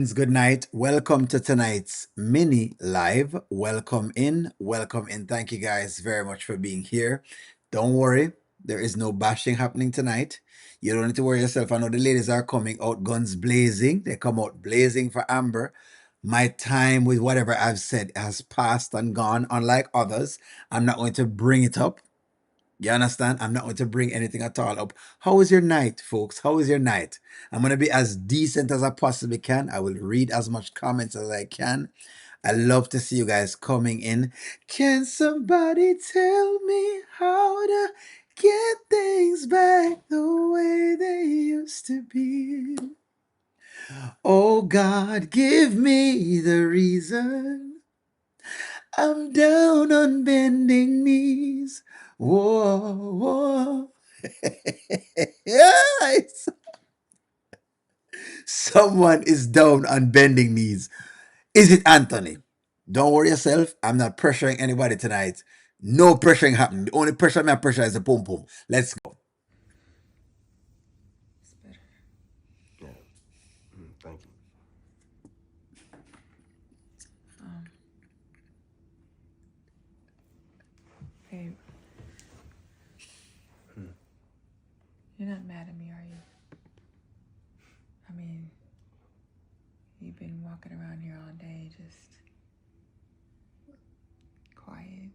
Good night. Welcome to tonight's mini live. Welcome in. Welcome in. Thank you guys very much for being here. Don't worry, there is no bashing happening tonight. You don't need to worry yourself. I know the ladies are coming out guns blazing. They come out blazing for Amber. My time with whatever I've said has passed and gone. Unlike others, I'm not going to bring it up. You understand? I'm not going to bring anything at all up. How was your night, folks? How was your night? I'm going to be as decent as I possibly can. I will read as much comments as I can. I love to see you guys coming in. Can somebody tell me how to get things back the way they used to be? Oh God, give me the reason. I'm down on bending knees. Whoa, whoa. Yes. Someone is down on bending knees. Is it Anthony? Don't worry yourself. I'm not pressuring anybody tonight. No pressuring happening. The only pressure my pressure is the pum pum. Let's go. It's better. Yeah. Thank you. Babe, you're not mad at me, are you? I mean, you've been walking around here all day just quiet.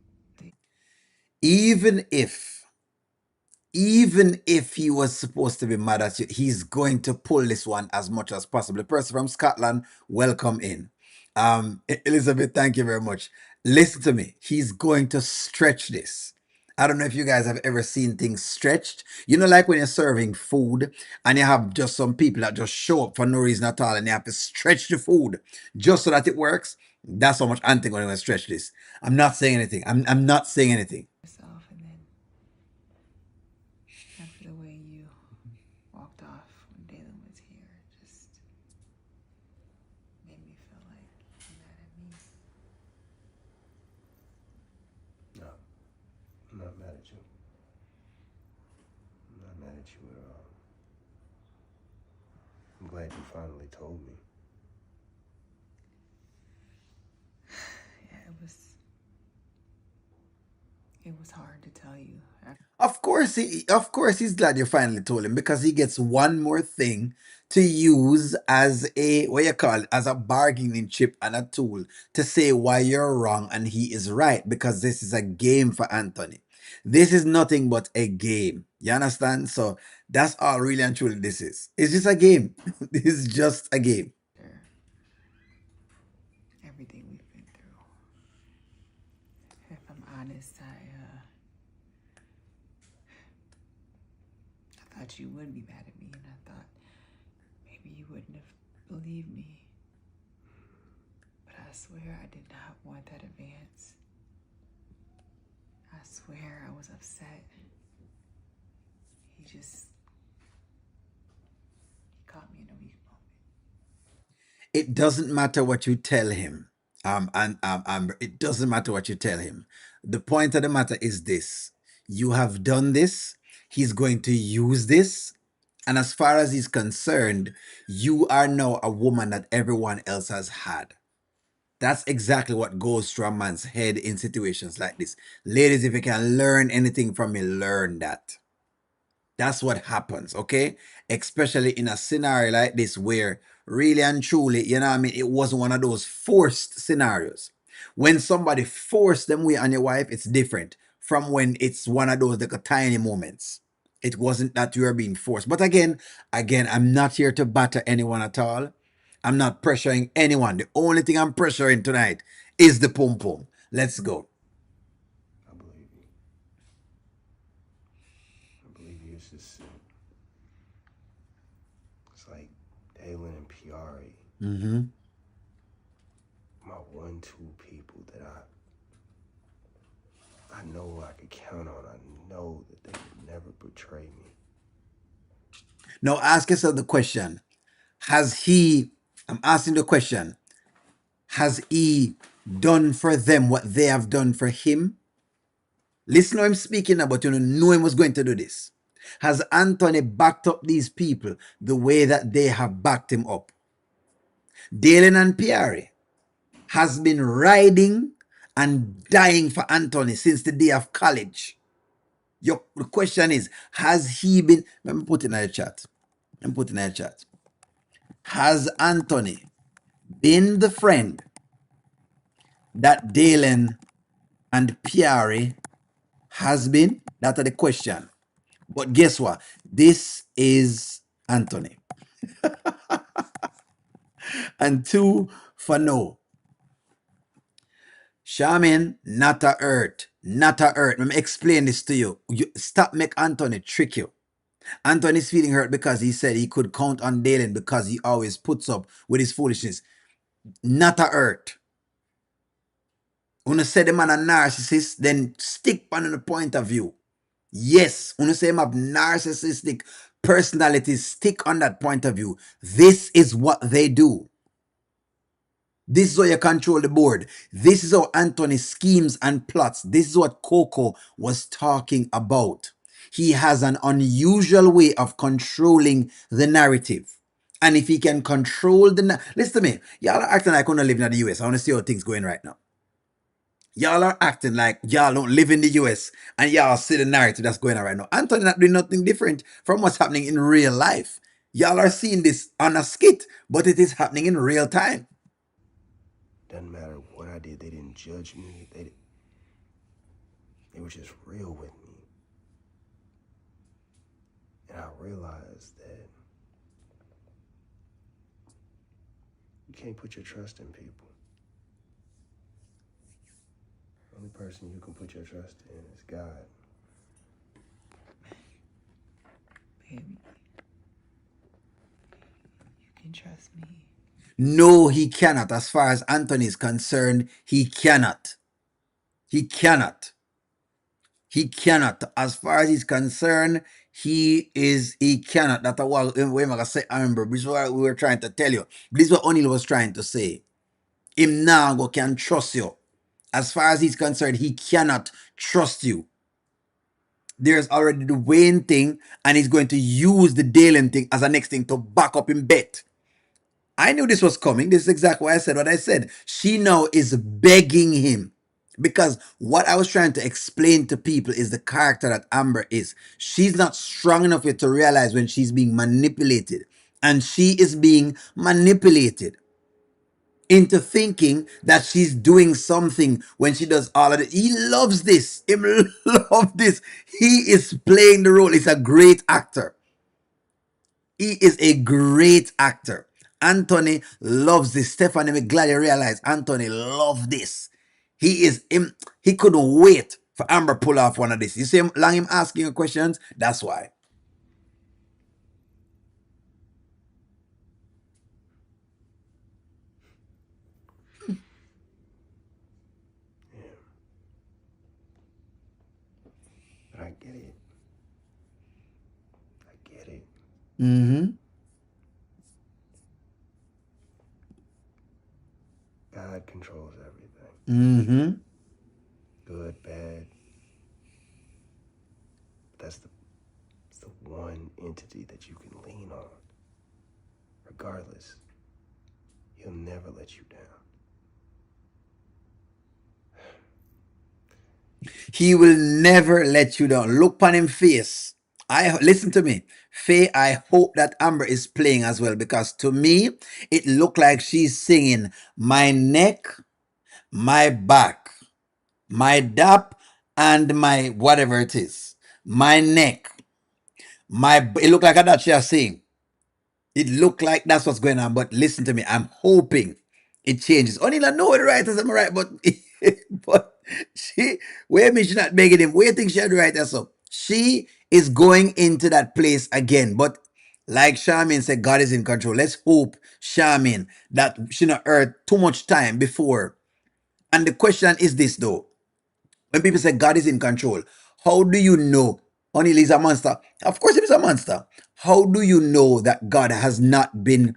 Even if, even if he was supposed to be mad at you, he's going to pull this one as much as possible. The person from Scotland, welcome in. Elizabeth, thank you very much. Listen to me. He's going to stretch this. I don't know if you guys have ever seen things stretched. You know, like when you're serving food and you have just some people that just show up for no reason at all and you have to stretch the food just so that it works. That's how much Anthony going to stretch this. I'm not saying anything. I'm not saying anything. Yourself, and then after the way you walked off when Dalen was here, just made me feel like you're mad at me. No, I'm not mad at you. I'm not mad at you at all. I'm glad you finally told me. Yeah, it was hard to tell you. Of course he's glad you finally told him because he gets one more thing to use as a what you call it, as a bargaining chip and a tool to say why you're wrong and he is right because this is a game for Anthony. This is nothing but a game. You understand? So that's all really and truly this is. It's just a game. This is just a game. After everything we've been through, if I'm honest, I thought you would be mad at me, and I thought maybe you wouldn't have believed me. But I swear I did not want that advance. I swear I was upset. He caught me in a weak moment. It doesn't matter what you tell him. It doesn't matter what you tell him. The point of the matter is this: you have done this. He's going to use this, and as far as he's concerned, you are now a woman that everyone else has had. That's exactly what goes through a man's head in situations like this. Ladies, if you can learn anything from me, learn that. That's what happens, okay? Especially in a scenario like this where really and truly, you know what I mean, it wasn't one of those forced scenarios. When somebody forced them way on your wife, it's different from when it's one of those like tiny moments. It wasn't that you were being forced. But again, I'm not here to batter anyone at all. I'm not pressuring anyone. The only thing I'm pressuring tonight is the pum pum. Let's go. I believe you. I believe you. It's like Dalen and Piarry. Mm-hmm. My 1-2 people that I know I could count on. I know that they would never betray me. Now ask yourself the question. I'm asking the question, has he done for them what they have done for him? Listen to him speaking about, know him was going to do this. Has Anthony backed up these people the way that they have backed him up? Dalen and Piarry has been riding and dying for Anthony since the day of college. The question is, has he been, let me put it in the chat. Let me put it in the chat. Has Anthony been the friend that Dalen and Piarry has been? That's the question. But guess what? This is Anthony. And two for no. Shaman, not a hurt. Not a hurt. Let me explain this to you. Stop make Anthony trick you. Anthony's feeling hurt because he said he could count on Dalen because he always puts up with his foolishness. Not a hurt. When you say the man a narcissist, then stick on the point of view. Yes, when you say him have narcissistic personalities, stick on that point of view. This is what they do. This is how you control the board. This is how Anthony schemes and plots. This is what Coco was talking about. He has an unusual way of controlling the narrative. And if he can control listen to me, y'all are acting like I don't live in the US. I want to see how things going right now. Y'all are acting like y'all don't live in the US and y'all see the narrative that's going on right now. Anthony not doing nothing different from what's happening in real life. Y'all are seeing this on a skit, but it is happening in real time. Doesn't matter what I did, they didn't judge me. They were just real with me. And I realized that you can't put your trust in people. The only person you can put your trust in is God. Baby, you can trust me. No, he cannot. As far as Anthony is concerned, he cannot. He cannot. He cannot. As far as he's concerned, he cannot. That's what we're going to say. I remember, this is what we were trying to tell you. This is what O'Neill was trying to say. Him now go can trust you. As far as he's concerned, he cannot trust you. There's already the Wayne thing, and he's going to use the Dalen thing as a next thing to back up in bet. I knew this was coming. This is exactly why I said what I said. She now is begging him. Because what I was trying to explain to people is the character that Amber is. She's not strong enough yet to realize when she's being manipulated. And she is being manipulated into thinking that she's doing something when she does all of it. He loves this. He loves this. He is playing the role. He's a great actor. He is a great actor. Anthony loves this. Stephanie, I'm glad you realize Anthony loves this. He couldn't wait for Amber pull off one of this. You see him long him asking questions? That's why. Yeah. But I get it. I get it. Mm-hmm. God controls everything. Mm-hmm. Good, bad. That's the one entity that you can lean on. Regardless, he'll never let you down. He will never let you down. Look upon him face. I listen to me. Faye, I hope that Amber is playing as well because to me, it looked like she's singing my neck, my back, my dap, and my whatever it is. My neck. It looked like that she's saying. It looked like that's what's going on. But listen to me. I'm hoping it changes. Only I know the writers am right, but but where me she not begging him. Where you think she had the writer so? She is going into that place again. But like Charmaine said, God is in control. Let's hope, Charmaine, that she not earned too much time before. And the question is this though. When people say God is in control, how do you know O'Neill is a monster? Of course, he is a monster. How do you know that God has not been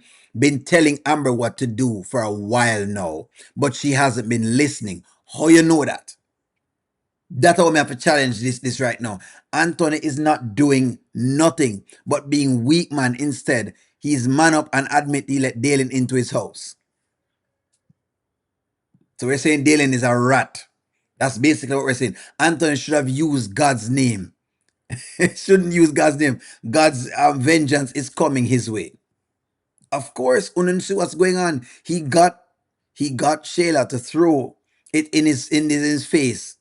telling Amber what to do for a while now, but she hasn't been listening? How you know that? That's how we have to challenge this right now. Anthony is not doing nothing but being weak man instead. He's man up and admit he let Dalen into his house. So we're saying Dalen is a rat. That's basically what we're saying. Anthony should have used God's name. Shouldn't use God's name. God's vengeance is coming his way. Of course, Unen see what's going on. He got Shayla to throw it in his face.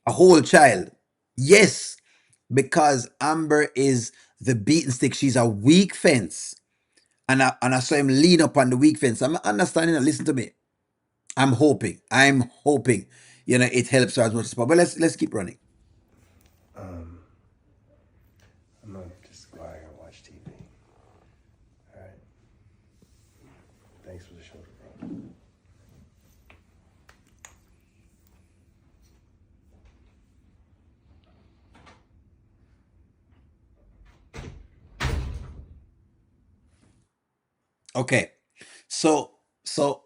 A whole child. Yes, because Amber is the beaten stick. She's a weak fence. And I saw him lean up on the weak fence. I'm understanding that. Listen to me. I'm hoping. It helps her as much as possible. But let's keep running. Um, I'm gonna just go out here and watch TV. All right. Thanks for the shoulder, bro. Okay. So so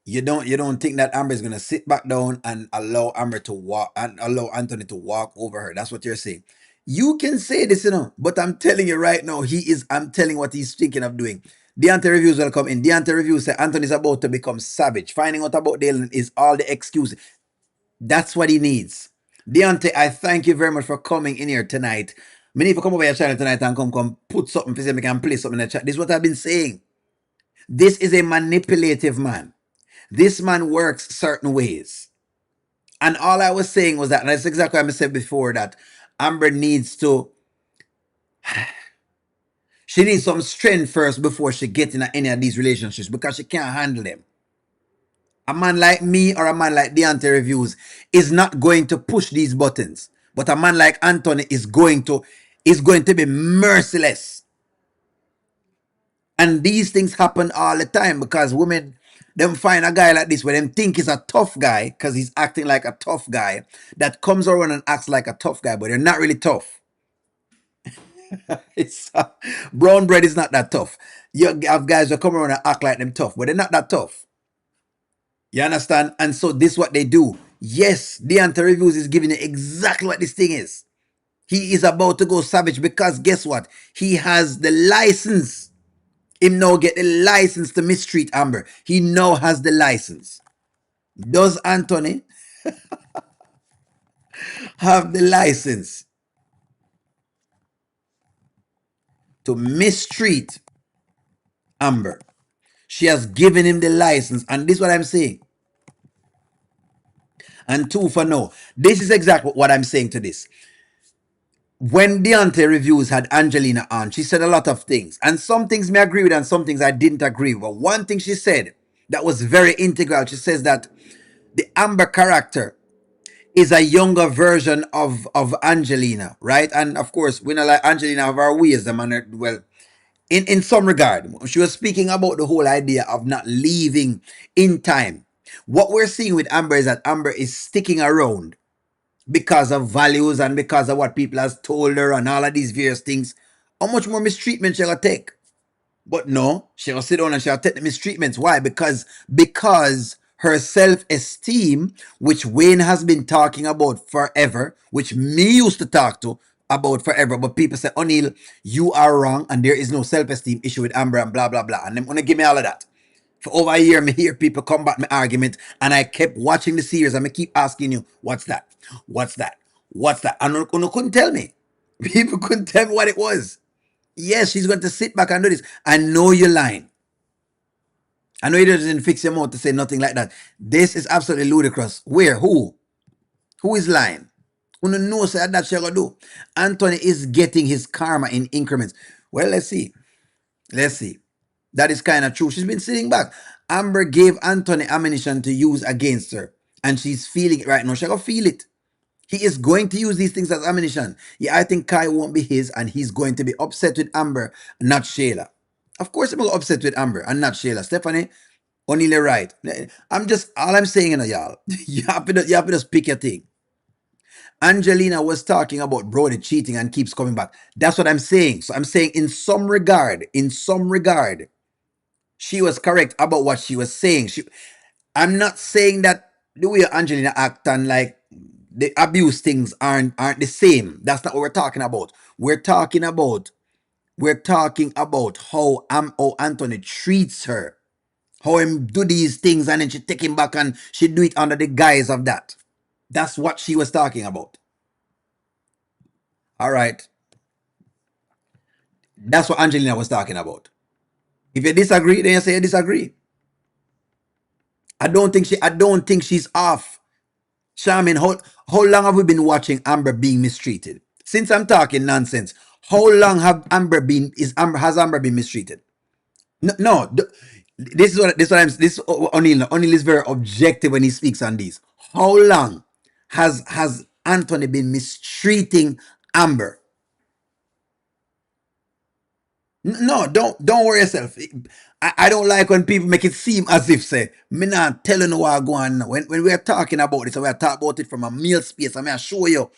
you don't think that Amber is gonna sit back down and allow Amber to walk and allow Anthony to walk over her. That's what you're saying. You can say this, but I'm telling you right now, I'm telling what he's thinking of doing. Deontay reviews will come in. Deontay reviews say Anthony's about to become savage. Finding out about Dalen is all the excuse. That's what he needs. Deontay, I thank you very much for coming in here tonight. Me need to come over your channel tonight and come put something for me can play something in the chat. This is what I've been saying. This is a manipulative man. This man works certain ways. And all I was saying was that, and that's exactly what I said before, that Amber she needs some strength first before she gets in any of these relationships because she can't handle them. A man like me or a man like Deontay Reviews is not going to push these buttons. But a man like Anthony is going to be merciless. And these things happen all the time because women, them find a guy like this where them think he's a tough guy because he's acting like a tough guy that comes around and acts like a tough guy, but they're not really tough. It's brown bread is not that tough. You have guys that come around and act like them tough, but they're not that tough. You understand? And so this is what they do. Yes, Deontay Reviews is giving you exactly what this thing is. He is about to go savage because guess what? He has the license. Him now get the license to mistreat Amber. He now has the license. Does Anthony have the license to mistreat Amber? She has given him the license. And this is what I'm saying. And two for no. This is exactly what I'm saying to this. When Deontay Reviews had Angelina on, she said a lot of things. And some things may agree with and some things I didn't agree with. But one thing she said that was very integral, she says that the Amber character is a younger version of Angelina, right? And of course, we know like Angelina have our ways, the man, well, in some regard. She was speaking about the whole idea of not leaving in time. What we're seeing with Amber is that Amber is sticking around because of values and because of what people has told her and all of these various things. How much more mistreatment she'll take? But no, she'll sit down and she'll take the mistreatments. Why? Because her self-esteem, which Wayne has been talking about forever, which me used to talk to about forever, but people say, O'Neill, you are wrong and there is no self-esteem issue with Amber and blah, blah, blah. And they're going to give me all of that. For over a year, me hear people come back my argument, and I kept watching the series, and I keep asking you, what's that? What's that? What's that? And you couldn't tell me. People couldn't tell me what it was. Yes, she's going to sit back and do this. I know you're lying. I know you didn't fix your mouth to say nothing like that. This is absolutely ludicrous. Where? Who? Who is lying? Who knows that she's going to do? Anthony is getting his karma in increments. Well, let's see. Let's see. That is kind of true. She's been sitting back. Amber gave Anthony ammunition to use against her. And she's feeling it right now. She's going to feel it. He is going to use these things as ammunition. Yeah, I think Kai won't be his, and he's going to be upset with Amber, not Shayla. Of course, I'm upset with Amber and not Shayla. Stephanie, O'Neill right. All I'm saying, y'all, you have to just pick your thing. Angelina was talking about Brody cheating and keeps coming back. That's what I'm saying. So I'm saying in some regard, she was correct about what she was saying. I'm not saying that the way Angelina act and like the abuse things aren't the same. That's not what we're talking about. We're talking about how Anthony treats her. How him do these things and then she take him back and she do it under the guise of that. That's what she was talking about. All right. That's what Angelina was talking about. If you disagree, then you say you disagree. I don't think she's off. Charmin, how long have we been watching Amber being mistreated? Since I'm talking nonsense, how long have Amber been is Amber has Amber been mistreated? No, no, this is what I'm this O'Neill is very objective when he speaks on these. How long has Anthony been mistreating Amber? No, don't worry yourself. I don't like when people make it seem as if say me not telling you what go on. When we are talking about this, we are talking about it from a male space. I mean, I show you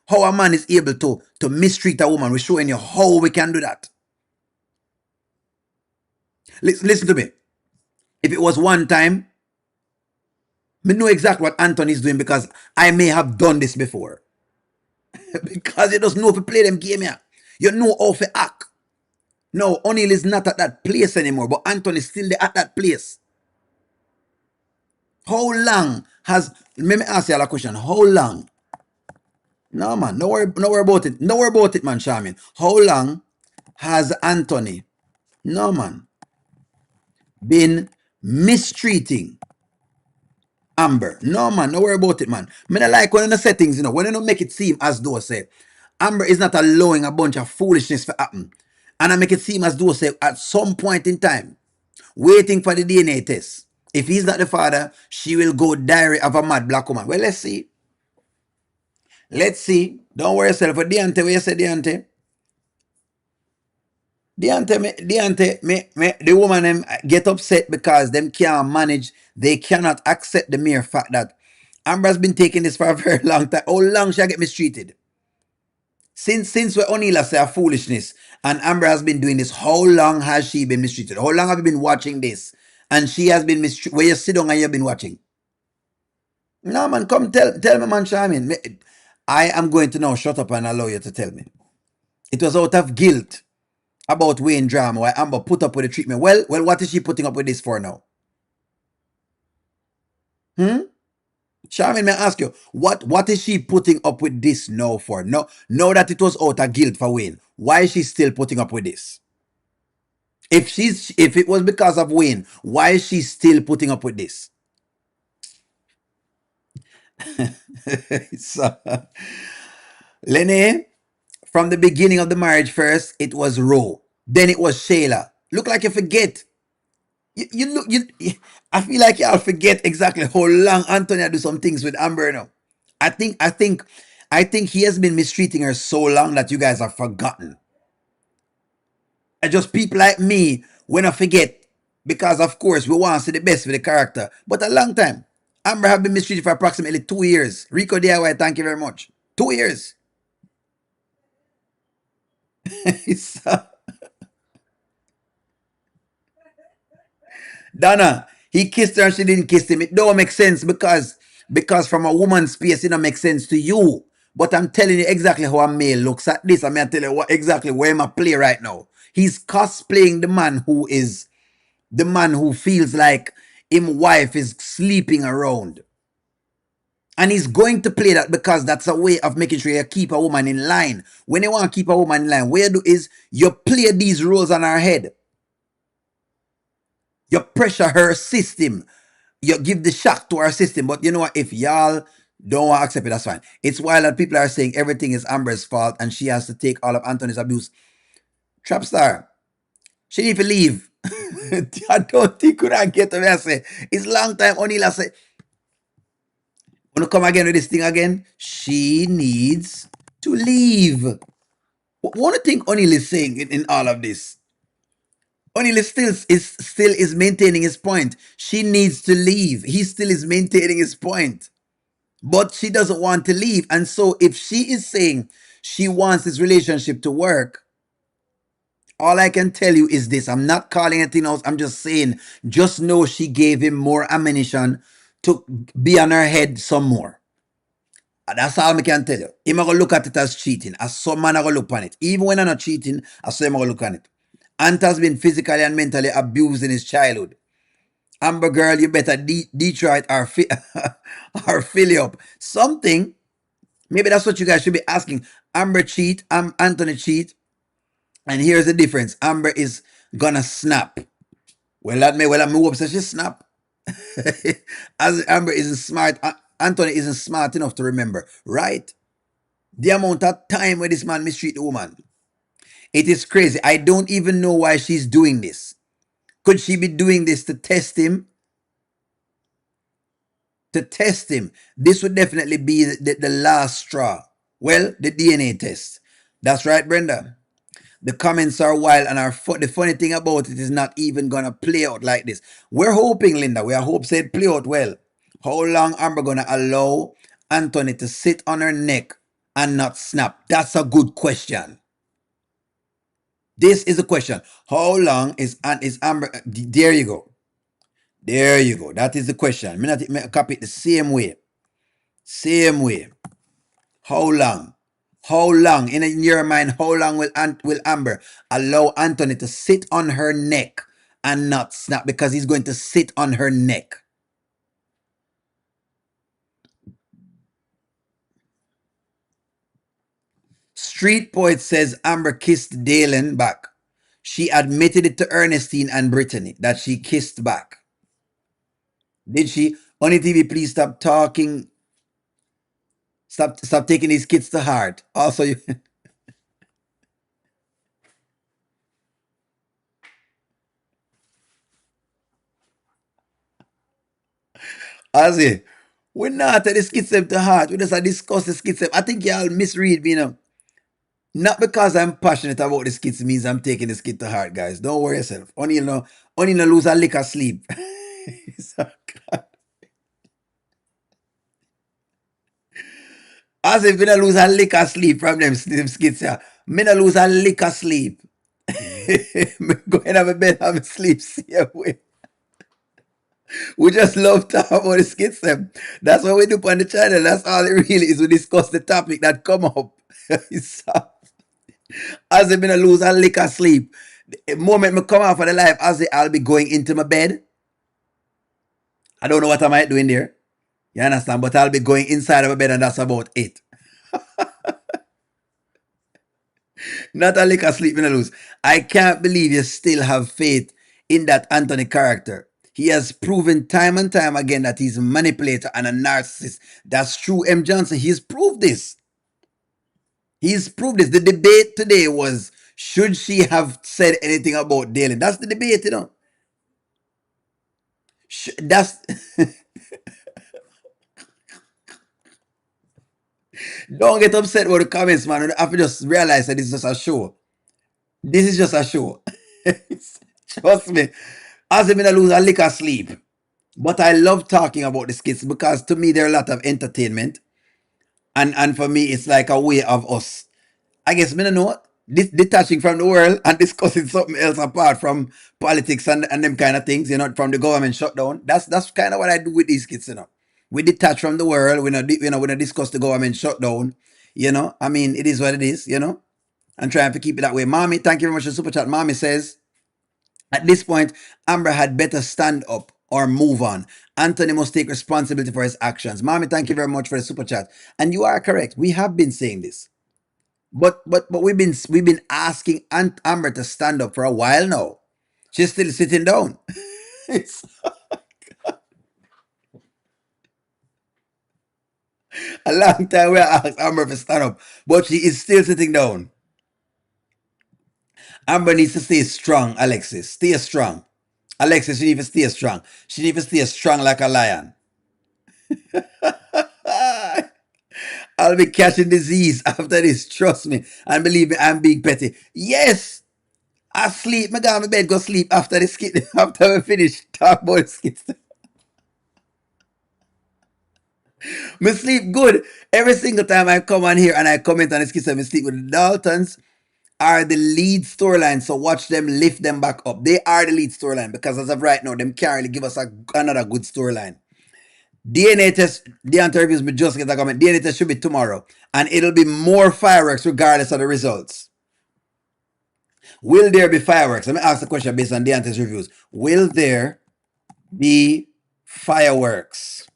how a man is able to mistreat a woman. We're showing you how we can do that. Listen to me. If it was one time, me know exactly what Anthony is doing because I may have done this before. Because you just know if you play them game here. You know how to act. No, O'Neill is not at that place anymore, but Anthony is still there at that place. How long has, let me ask you a question. How long? No, man, no worry about it. No worry about it, man, Charmin. How long has Anthony, no, man, been mistreating Amber? No, man, no worry about it, man. Me not like when in the settings, when you don't make it seem as though, say, Amber is not allowing a bunch of foolishness to happen. And I make it seem as though, say, at some point in time, waiting for the DNA test. If he's not the father, she will go diary of a mad black woman. Well, let's see. Let's see. Don't worry yourself. For Deante, where you say Deante? The woman them get upset because them can't manage. They cannot accept the mere fact that Amber's been taking this for a very long time. How long shall I get mistreated? Since we only say a foolishness and Amber has been doing this, how long has she been mistreated? How long have you been watching this? And she has been mistreated. Where you sit down and you've been watching. No, man, come tell me, man, Charmin. I am going to now shut up and allow you to tell me. It was out of guilt about Wayne drama why Amber put up with the treatment. Well, what is she putting up with this for now? Charmin, may I ask you, what is she putting up with this now for? No, know that it was out of guilt for Wayne. Why is she still putting up with this? If it was because of Wayne, why is she still putting up with this? So, Lenny, from the beginning of the marriage, first it was Ro, then it was Shayla. Look like you forget. You look you. I feel like y'all forget exactly how long Antonia do some things with Amber now. I think I think I think he has been mistreating her so long that you guys have forgotten. And just people like me when I forget because of course we want to see the best for the character. But a long time. Amber have been mistreated for approximately 2 years. Rico DIY, thank you very much. 2 years. So, Donna, he kissed her and she didn't kiss him. It don't make sense because from a woman's space, it don't make sense to you. But I'm telling you exactly how a male looks at this. I'm tell you exactly where I'm play right now. He's cosplaying the man who feels like him wife is sleeping around. And he's going to play that because that's a way of making sure you keep a woman in line. When you want to keep a woman in line, what you do is you play these roles on her head. You pressure her system. You give the shock to our system. But you know what? If y'all don't want to accept it, that's fine. It's why that people are saying everything is Amber's fault and she has to take all of Anthony's abuse. Trapstar, she need to leave. I don't think could I get to me. I say, it's long time. Only I say, when you come again with this thing again, she needs to leave. What do you think O'Neill is saying in all of this? O'Neill is maintaining his point. She needs to leave. He still is maintaining his point. But she doesn't want to leave. And so if she is saying she wants this relationship to work, all I can tell you is this. I'm not calling anything else. I'm just saying, just know she gave him more ammunition to be on her head some more. And that's all I can tell you. Him going to look at it as cheating. As some man going to look on it. Even when I'm not cheating, I saw him going to look on it. Ant has been physically and mentally abused in his childhood. Amber girl, you better Detroit or, or Philly up. Something. Maybe that's what you guys should be asking. Amber cheat, Anthony cheat. And here's the difference. Amber is gonna snap. Well, I hope so she snap. As Amber isn't smart, Anthony isn't smart enough to remember, right? The amount of time where this man mistreat the woman. It is crazy. I don't even know why she's doing this. Could she be doing this to test him? To test him. This would definitely be the last straw. Well, the DNA test. That's right, Brenda. The comments are wild, and the funny thing about it is not even gonna play out like this. We're hoping, Linda. We are hoping it play out well. How long Amber gonna allow Anthony to sit on her neck and not snap? That's a good question. This is a question. How long is Amber? There you go. There you go. That is the question. Me copy it the same way. Same way. How long? How long, in your mind, how long will Amber allow Anthony to sit on her neck and not snap? Because he's going to sit on her neck. Street Poet says Amber kissed Dalen back. She admitted it to Ernestine and Brittany that she kissed back. Did she? On TV, please stop talking. Stop taking these kids to heart. Also, you, Ozzy, we're not at the skits them to heart. We just discuss the skits them. I think y'all misread me, you know. Not because I'm passionate about the skits means I'm taking the skit to heart, guys. Don't worry yourself. Only no lose a lick of sleep. As if we don't lose a lick of sleep from them skits here. Me no lose a lick of sleep. Me go and have a bed and sleep. See away. We just love talking about the skits them. That's what we do on the channel. That's all it really is. We discuss the topic that come up. As if me no lose a lick of sleep. The moment me come off of the live, as I'll be going into my bed. I don't know what I might do in there. You understand? But I'll be going inside of my bed and that's about it. Not a lick of sleep in a lose. I can't believe you still have faith in that Anthony character. He has proven time and time again that he's a manipulator and a narcissist. That's true, M. Johnson. He's proved this. He's proved this. The debate today was, should she have said anything about Dalen? That's the debate, you know. That's don't get upset with the comments, man. You have to just realize that it's just a show. This is just a show. Trust me. As I'm gonna lose a lick of sleep. But I love talking about the skits because to me they're a lot of entertainment. And for me it's like a way of us. I guess me no know detaching from the world and discussing something else apart from politics and them kind of things, you know, from the government shutdown. That's kind of what I do with these kids, you know. We detach from the world, we don't discuss the government shutdown, you know. I mean, it is what it is, you know. And trying to keep it that way. Mommy, thank you very much for the super chat. Mommy says, at this point, Amber had better stand up or move on. Anthony must take responsibility for his actions. Mommy, thank you very much for the super chat. And you are correct. We have been saying this. But we've been asking Amber to stand up for a while now. She's still sitting down. It's a long time we asked Amber to stand up, but she is still sitting down. Amber needs to stay strong, Alexis. Stay strong. Alexis, she needs to stay strong. She needs to stay strong like a lion. I'll be catching disease after this. Trust me. And believe me, I'm being petty. Yes. I sleep. I go to my bed, go sleep after the skit. After we finish talk about the skits. Me sleep good. Every single time I come on here and I comment on the skits, I sleep with the Daltons are the lead storyline. So watch them lift them back up. They are the lead storyline because as of right now, them can't really give us another good storyline. DNA test, the interviews we just get a comment. DNA test should be tomorrow. And it'll be more fireworks regardless of the results. Will there be fireworks? Let me ask the question based on the test reviews. Will there be fireworks?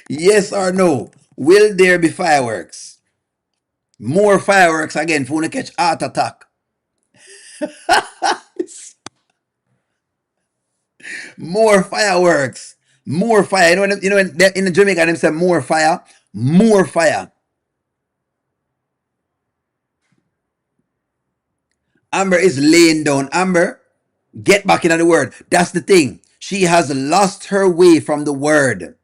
Yes or no? Will there be fireworks? More fireworks again for when you catch heart attack. More fireworks. More fire. When in the Jamaica them say more fire. More fire. Amber is laying down. Amber, get back into the word. That's the thing. She has lost her way from the word.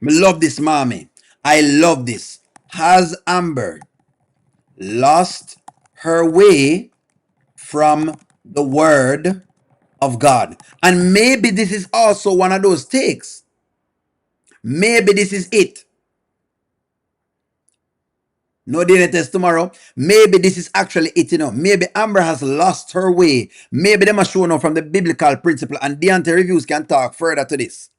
I love this, mommy. I love this. Has Amber lost her way from the word of God? And maybe this is also one of those takes. Maybe this is it. No DNA test tomorrow. Maybe this is actually it. Maybe Amber has lost her way. Maybe they must show now from the biblical principle, and Deontay Reviews can talk further to this.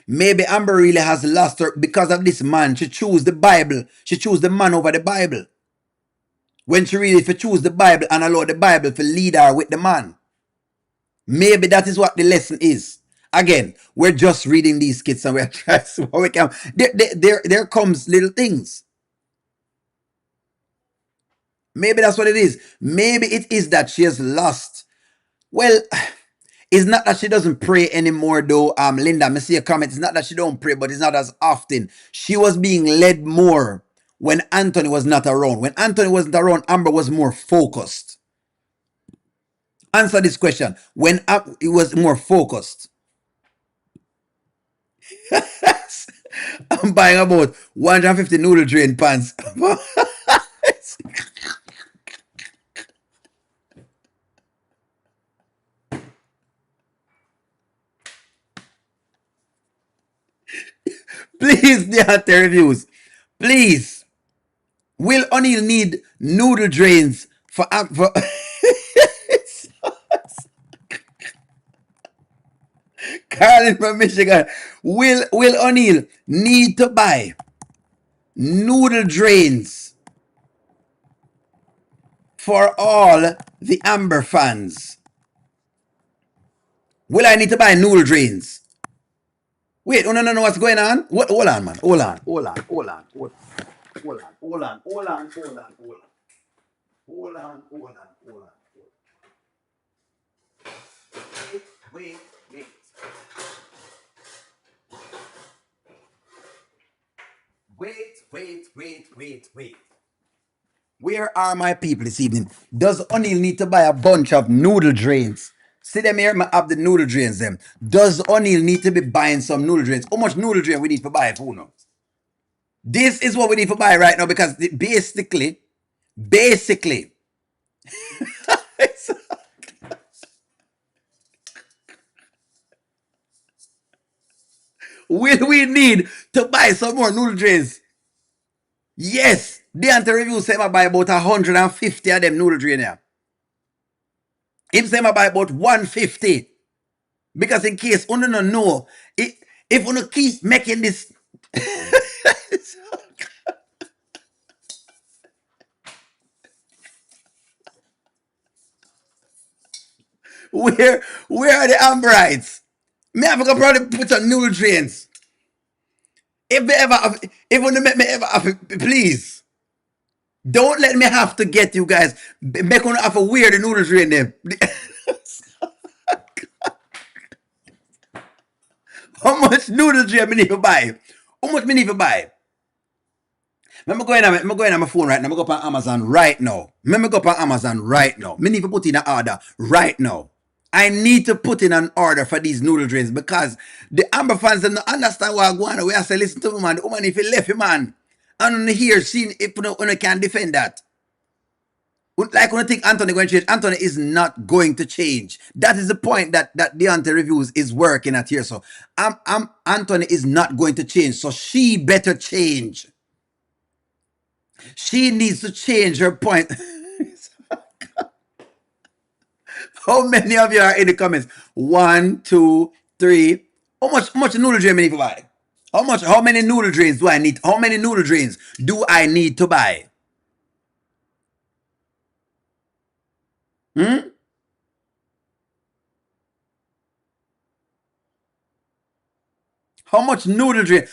Maybe Amber really has lost her because of this man. She chose the Bible. She chose the man over the Bible. When she really choose the Bible and allow the Bible to lead her with the man. Maybe that is what the lesson is. Again, we're just reading these skits and we're trying to what we can. There comes little things. Maybe that's what it is. Maybe it is that she has lost. Well, it's not that she doesn't pray anymore, though. Linda, I see a comment. It's not that she don't pray, but it's not as often. She was being led more when Anthony was not around. When Anthony wasn't around, Amber was more focused. Answer this question. When it was more focused. I'm buying about 150 noodle drain pans. Please, the reviews. Please. Will O'Neill need noodle drains for Carolyn from Michigan? Will O'Neill need to buy noodle drains for all the Amber fans? Will I need to buy noodle drains? Wait, oh no, what's going on? Hold on, man. Hold on. Hold on. Hold on. Hold on. Hold on. Hold on. Hold on. Hold on. Hold on. Hold on. Hold on. Hold on. Wait. Wait. Wait. Where are my people this evening? Does O'Neill need to buy a bunch of noodle drains? See them here, I have the noodle drains them. Does O'Neill need to be buying some noodle drains? How much noodle drain we need to buy for now? This is what we need to buy right now because basically, will we need to buy some more noodle drains? Yes. The anti-review say I buy about 150 of them noodle drain here. Him say I buy about 150. Because in case you don't know, if you keep making this where are the Amberites? Me have to probably put on noodle drains. If you make me ever please. Don't let me have to get you guys. Make you have to wear the noodle drain them. How much noodle drain me need to buy? How much me need to buy? I'm going on my phone right now. I'm going to go on Amazon right now. I'm go on Amazon right now. I need to put in an order right now. I need to put in an order for these noodle drains because the Amber fans don't understand what I'm going on. We have to listen to the man. The woman, if he left him, man, and here, seeing if you can defend that. Like when I think Anthony going to change, Anthony is not going to change. That is the point that Deontay Reviews is working at here. So Anthony is not going to change. So she better change. She needs to change her point. How many of you are in the comments? 1, 2, 3. How much noodle drain I need to buy? How many noodle drains do I need? How many noodle drains do I need to buy? How much noodle drain?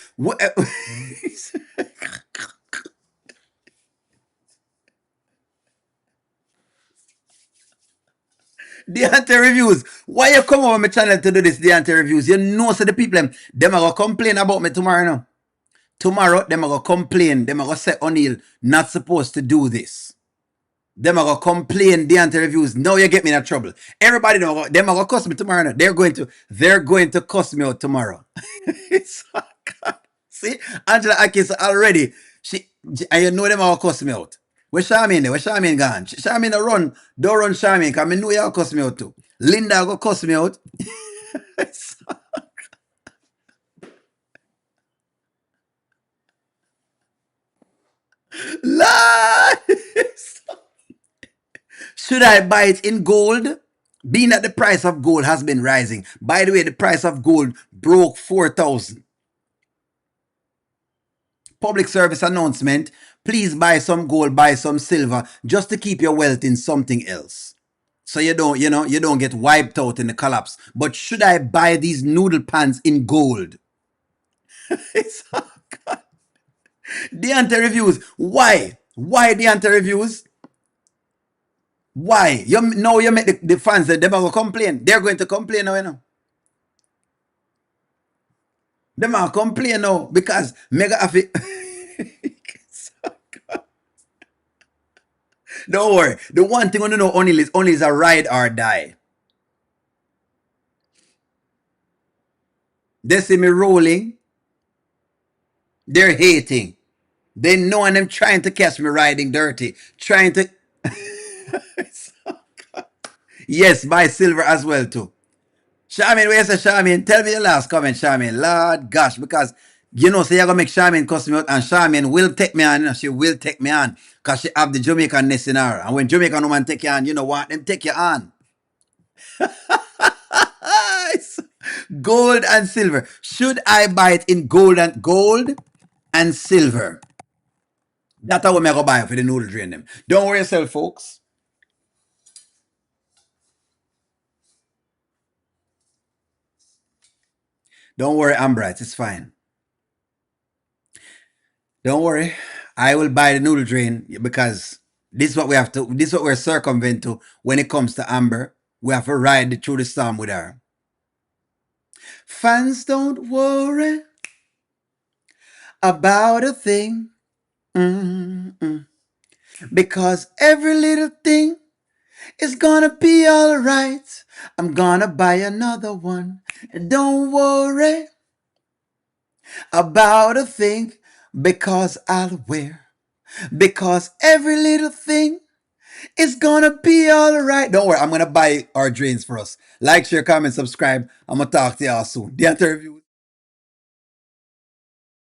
The anti-reviews. Why you come over my channel to do this, the anti-reviews? You know, so the people, them are going to complain about me tomorrow now. Tomorrow, them are going to complain. Them are going to say, O'Neill, not supposed to do this. Them are going to complain, the anti-reviews. Now you get me in trouble. Everybody, them are going to cuss me tomorrow now. They're going to cuss me out tomorrow. It's, see, Angela Akis already, and you know them all cuss me out. Where Charmaine there? Where Charmaine gone? Charmaine don't run Charmaine, because I know you all cuss me out too. Linda go cuss me out. Lord! Should I buy it in gold? Being that the price of gold has been rising. By the way, the price of gold broke 4,000. Public service announcement. Please buy some gold, buy some silver, just to keep your wealth in something else. So you don't get wiped out in the collapse. But should I buy these noodle pans in gold? It's the anti-reviews. Why? Why the anti-reviews? Why? You make the fans that they're going to complain. They're going to complain now, They might complain now because mega happy. Don't worry. The one thing I know only is a ride or die. They see me rolling. They're hating. They know and them trying to catch me riding dirty. Trying to yes, buy silver as well too. Charmaine, where you say Charmaine? Tell me your last comment, Charmaine. Lord gosh, because so you're gonna make Charmaine cuss me out, and Charmaine will take me on, she will take me on. Cause she have the Jamaican-ness in her. And when Jamaican woman take you on, you know what? Them take you on. Gold and silver. Should I buy it in gold and silver? That's how I'm gonna buy it for the noodle drain them. Don't worry yourself, folks. Don't worry, Ambright. It's fine. Don't worry. I will buy the noodle drain because this is what we're circumvent to when it comes to Amber. We have to ride through the storm with her. Fans don't worry about a thing. Mm-mm. Because every little thing is gonna be alright. I'm gonna buy another one. And don't worry about a thing because I'll wear. Because every little thing is gonna be alright. Don't worry, I'm gonna buy our drains for us. Like, share, comment, subscribe. I'm gonna talk to y'all soon. The interview.